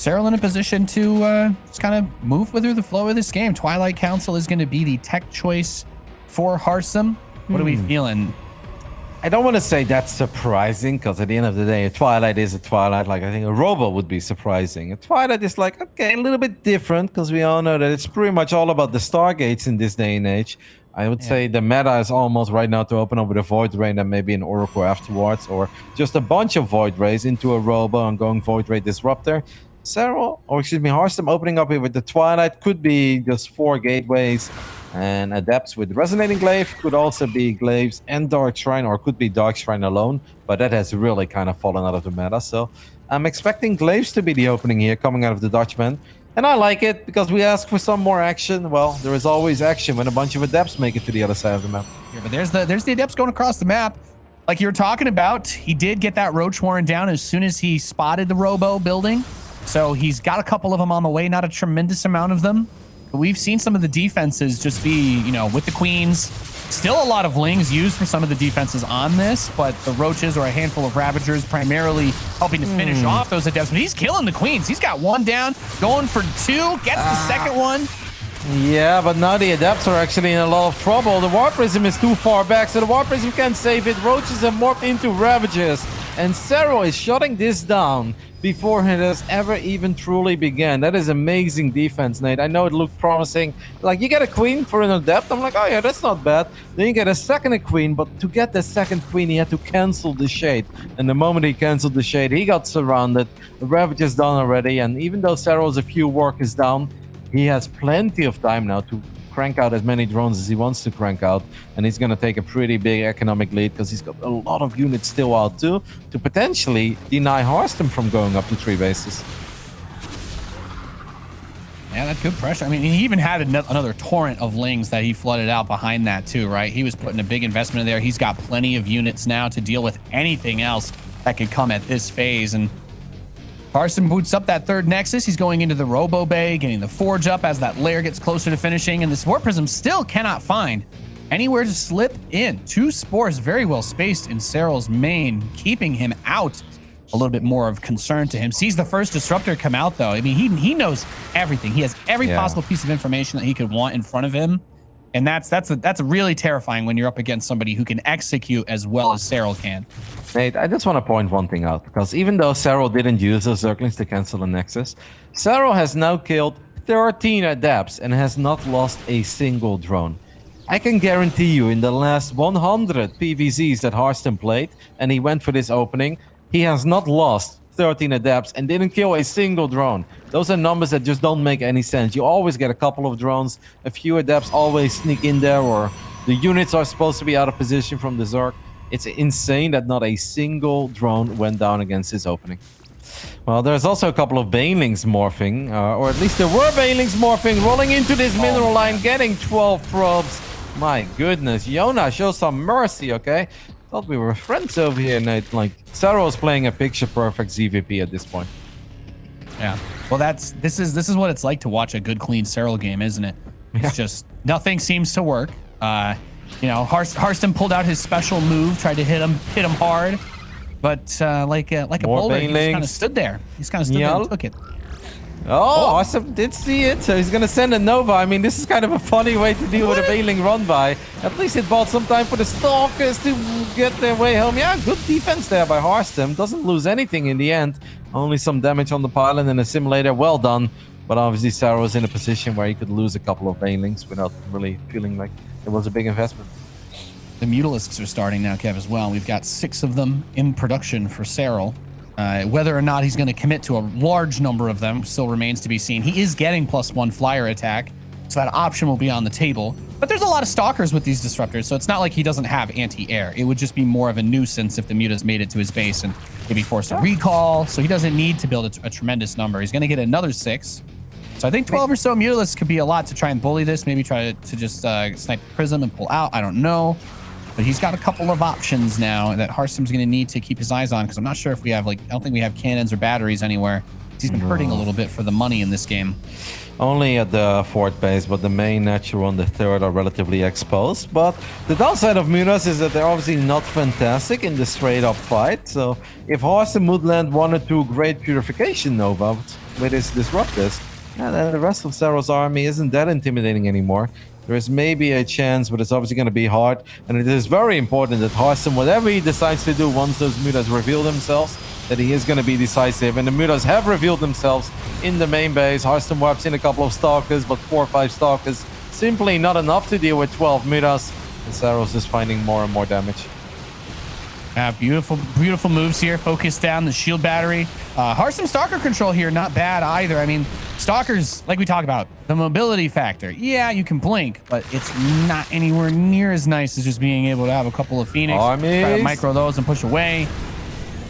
Serral in a position to just kind of move through the flow of this game. Twilight Council is going to be the tech choice for Harstem. What are we feeling? I don't want to say that's surprising, because at the end of the day, a Twilight is a Twilight. Like, I think a Robo would be surprising. A Twilight is like, okay, a little bit different, because we all know that it's pretty much all about the Stargates in this day and age. I would say the meta is almost right now to open up with a Void Ray and maybe an Oracle afterwards, or just a bunch of Void Rays into a Robo and going Void Ray Disruptor. Serral, or excuse me, Harstem opening up here with the Twilight could be just 4 gateways and adepts with Resonating Glaive. Could also be Glaives and Dark Shrine, or could be Dark Shrine alone, but that has really kind of fallen out of the meta. So I'm expecting Glaives to be the opening here coming out of the Dutchman. And I like it because we ask for some more action. Well, there is always action when a bunch of adepts make it to the other side of the map. Yeah, but there's the adepts going across the map. Like you were talking about, he did get that Roach Warren down as soon as he spotted the Robo building. So he's got a couple of them on the way, not a tremendous amount of them. But we've seen some of the defenses just be, you know, with the Queens. Still a lot of Lings used for some of the defenses on this, but the Roaches or a handful of Ravagers primarily helping to finish off those adepts. But he's killing the Queens. He's got one down, going for 2, gets the second one. Yeah, but now the Adepts are actually in a lot of trouble. The War Prism is too far back, so the War Prism can't save it. Roaches have morphed into Ravagers, and Serral is shutting this down before it has ever even truly began. That is amazing defense, Nate. I know it looked promising. Like, you get a Queen for an Adept. I'm like, oh yeah, that's not bad. Then you get a second Queen, but to get the second Queen, he had to cancel the Shade. And the moment he canceled the Shade, he got surrounded. The Ravager's done already, and even though Serral's a few workers down, he has plenty of time now to crank out as many drones as he wants to crank out, and he's going to take a pretty big economic lead because he's got a lot of units still out too to potentially deny Harstem from going up to 3 bases. Yeah, that's good pressure. I mean, he even had another torrent of Lings that he flooded out behind that too, right? He was putting a big investment in there. He's got plenty of units now to deal with anything else that could come at this phase, and Harstem boots up that 3rd Nexus. He's going into the Robo Bay, getting the Forge up as that layer gets closer to finishing. And this War Prism still cannot find anywhere to slip in. 2 Spores very well spaced in Serral's main, keeping him out. A little bit more of concern to him. Sees the first Disruptor come out, though. I mean, he knows everything. He has every possible piece of information that he could want in front of him. And that's really terrifying when you're up against somebody who can execute as well as Serral can. Nate, I just want to point one thing out, because even though Serral didn't use those Zerglings to cancel the Nexus, Serral has now killed 13 Adepts and has not lost a single drone. I can guarantee you in the last 100 PVZs that Harstem played, and he went for this opening, he has not lost 13 Adepts and didn't kill a single drone. Those are numbers that just don't make any sense. You always get a couple of drones, a few Adepts always sneak in there, or the units are supposed to be out of position from the Zerg. It's insane that not a single drone went down against his opening. Well, there's also a couple of Banelings morphing, or at least there were Banelings morphing, rolling into this mineral line, getting 12 probes. My goodness, Yona, show some mercy, okay? Thought we were friends over here, Nate. Like, Serral is playing a picture-perfect ZVP at this point. Yeah, well, this is what it's like to watch a good, clean Serral game, isn't it? It's just nothing seems to work. You know, Harstem pulled out his special move, tried to hit him hard, but like a bowler, he just kind of stood there. He's kind of stood there and took it. Oh, Harstem did see it, so he's going to send a Nova. I mean, this is kind of a funny way to deal with a Baneling run by. At least it bought some time for the Stalkers to get their way home. Yeah, good defense there by Harstem. Doesn't lose anything in the end. Only some damage on the pylon and a simulator. Well done. But obviously, Serral was in a position where he could lose a couple of Banelings without really feeling like it was a big investment. The Mutalisks are starting now, Kev, as well. We've got 6 of them in production for Serral. Whether or not he's going to commit to a large number of them still remains to be seen. He is getting +1 flyer attack, so that option will be on the table. But there's a lot of Stalkers with these Disruptors, so it's not like he doesn't have anti-air. It would just be more of a nuisance if the Mutas made it to his base and he'd be forced to recall, so he doesn't need to build a tremendous number. He's going to get another 6. So I think 12 or so Mutalisks could be a lot to try and bully this. Maybe try to just snipe the Prism and pull out. I don't know. But he's got a couple of options now that Harstem's going to need to keep his eyes on, because I'm not sure if we have, like, I don't think we have cannons or batteries anywhere He's been hurting a little bit for the money in this game. Only at the fourth base, but the main natural and the third are relatively exposed. But the downside of Mutas is that they're obviously not fantastic in the straight-up fight. So if Harstem would land 1 or 2 great Purification Nova with his Disruptors, then the rest of Serral's army isn't that intimidating anymore. There is maybe a chance, but it's obviously going to be hard. And it is very important that Harstem, whatever he decides to do once those Mutas reveal themselves, that he is going to be decisive. And the Mutas have revealed themselves in the main base. Harstem wipes in a couple of Stalkers, but 4 or 5 Stalkers simply not enough to deal with 12 Mutas. And Serral's just finding more and more damage. Beautiful, beautiful moves here. Focus down the shield battery. Harstem Stalker control here, not bad either. I mean, Stalkers, like we talked about, the mobility factor. Yeah, you can blink, but it's not anywhere near as nice as just being able to have a couple of Phoenix, try to micro those and push away.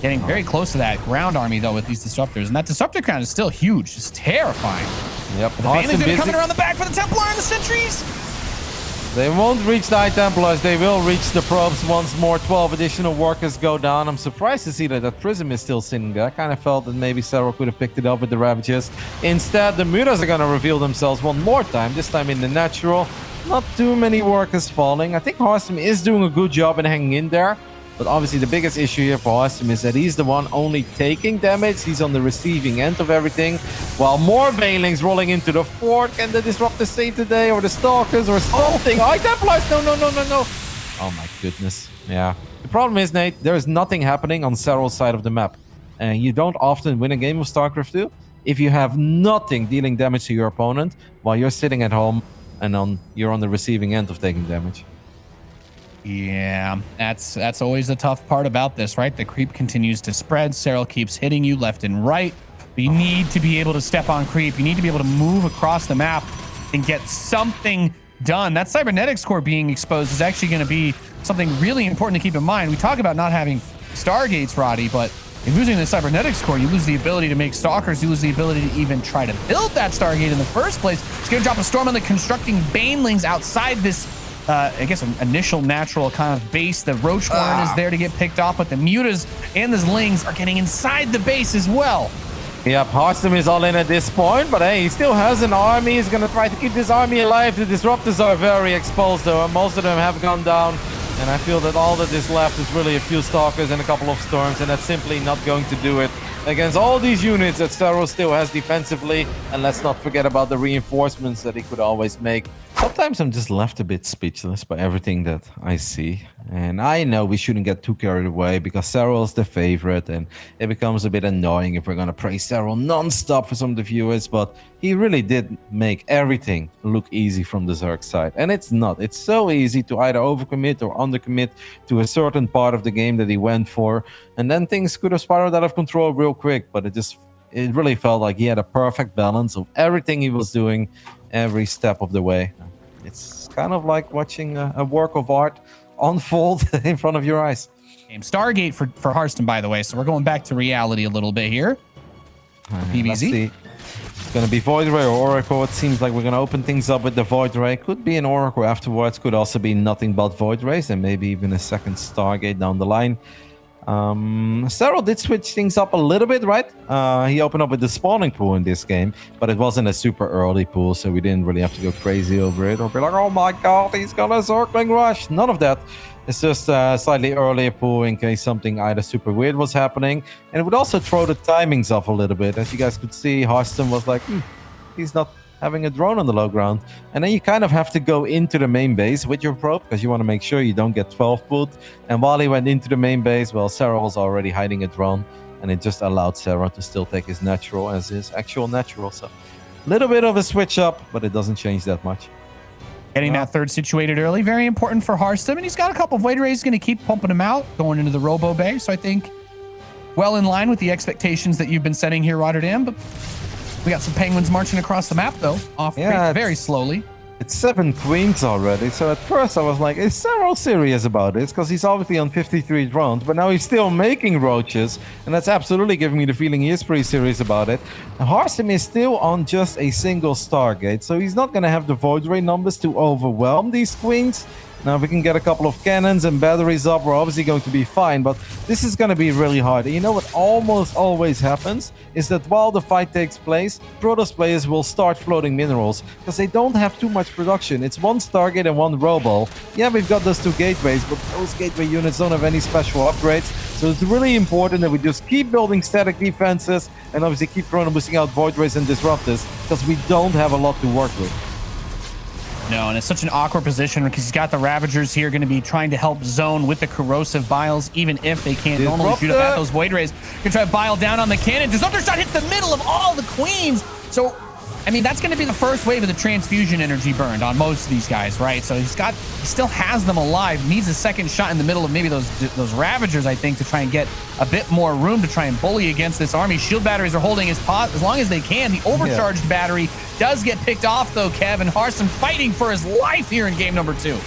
Getting very close to that ground army, though, with these Disruptors. And that Disruptor count is still huge. It's terrifying. Yep. The Bandits are coming around the back for the Templar and the Sentries. They won't reach the High Templars. They will reach the probes once more. 12 additional workers go down. I'm surprised to see that Prism is still sitting there. I kind of felt that maybe Serral could have picked it up with the Ravagers. Instead, the Mutas are going to reveal themselves one more time, this time in the natural. Not too many workers falling. I think Harstem is doing a good job in hanging in there. But obviously the biggest issue here for Harstem is that he's the one only taking damage. He's on the receiving end of everything. While more Banelings rolling into the fort. Can the Disruptors save today? Or the Stalkers or something? High Templars! No. Oh my goodness. Yeah. The problem is, Nate, there is nothing happening on Serral's side of the map. And you don't often win a game of StarCraft 2 if you have nothing dealing damage to your opponent while you're sitting at home and you're on the receiving end of taking damage. Yeah, that's always the tough part about this, right? The creep continues to spread. Serral keeps hitting you left and right. But you need to be able to step on creep. You need to be able to move across the map and get something done. That Cybernetics core being exposed is actually going to be something really important to keep in mind. We talk about not having Stargates, Roddy, but in losing the Cybernetics core, you lose the ability to make Stalkers. You lose the ability to even try to build that Stargate in the first place. It's going to drop a storm on the constructing Banelings outside this I guess an initial natural kind of base. The Roach Warren is there to get picked off, but the Mutas and the Zlings are getting inside the base as well. Yep, Harstem is all in at this point, but hey, he still has an army. He's going to try to keep this army alive. The Disruptors are very exposed, though, and most of them have gone down. And I feel that all that is left is really a few Stalkers and a couple of Storms, and that's simply not going to do it against all these units that Serral still has defensively. And let's not forget about the reinforcements that he could always make. Sometimes I'm just left a bit speechless by everything that I see. And I know we shouldn't get too carried away because Serral is the favorite, and it becomes a bit annoying if we're going to praise Serral non-stop for some of the viewers, but he really did make everything look easy from the Zerg side. And it's not. It's so easy to either overcommit or undercommit to a certain part of the game that he went for, and then things could have spiraled out of control real quick, but it really felt like he had a perfect balance of everything he was doing every step of the way. It's kind of like watching a work of art unfold in front of your eyes. Stargate for Harstem, by the way, so we're going back to reality a little bit here. PBZ. Let's see. It's going to be Void Ray or Oracle. It seems like we're going to open things up with the Void Ray. Could be an Oracle afterwards. Could also be nothing but Void Rays and maybe even a second Stargate down the line. Serral did switch things up a little bit, right? He opened up with the spawning pool in this game, but it wasn't a super early pool, so we didn't really have to go crazy over it or be like, oh my god, he's gonna circling rush. None of that. It's just a slightly earlier pool in case something either super weird was happening, and it would also throw the timings off a little bit. As you guys could see, Harstem was like, he's not having a drone on the low ground. And then you kind of have to go into the main base with your probe because you want to make sure you don't get 12 pulled. And while he went into the main base, well, Serral was already hiding a drone, and it just allowed Serral to still take his natural as his actual natural. So a little bit of a switch up, but it doesn't change that much. Getting that third situated early, very important for Harstem. And he's got a couple of Void Rays, going to keep pumping him out, going into the Robo Bay. So I think well in line with the expectations that you've been setting here, Rotterdam. But we got some Penguins marching across the map, though, very slowly. It's 7 queens already, so at first I was like, is Serral serious about this? Because he's obviously on 53 drones, but now he's still making roaches, and that's absolutely giving me the feeling he is pretty serious about it. And Harstem is still on just a single Stargate, so he's not going to have the Void Ray numbers to overwhelm these queens. Now, if we can get a couple of cannons and batteries up, we're obviously going to be fine, but this is going to be really hard. And you know what almost always happens? Is that while the fight takes place, Protoss players will start floating minerals, because they don't have too much production. It's one Stargate and one Robo. Yeah, we've got those 2 gateways, but those gateway units don't have any special upgrades, so it's really important that we just keep building static defenses, and obviously keep chrono boosting out Void Rays and Disruptors, because we don't have a lot to work with. No, and it's such an awkward position because he's got the Ravagers here going to be trying to help zone with the corrosive biles, even if they can't normally shoot up at those Void Rays. Going to try to bile down on the cannon. Disruptor shot hits the middle of all the queens. So, I mean, that's going to be the first wave of the transfusion energy burned on most of these guys, right? So he still has them alive. Needs a second shot in the middle of maybe those Ravagers, I think, to try and get a bit more room to try and bully against this army. Shield batteries are holding his pot as long as they can. The overcharged battery does get picked off, though, Kev, and Harstem fighting for his life here in game number 2.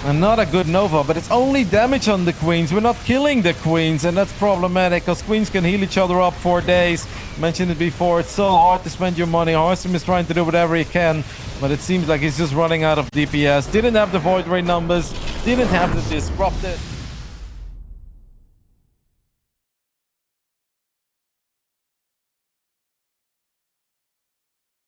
And not a good Nova, but it's only damage on the Queens. We're not killing the Queens, and that's problematic, because Queens can heal each other up for days. Mentioned it before, it's so hard to spend your money. Harstem is trying to do whatever he can, but it seems like he's just running out of DPS. Didn't have the Void Ray numbers, didn't have the Disrupted.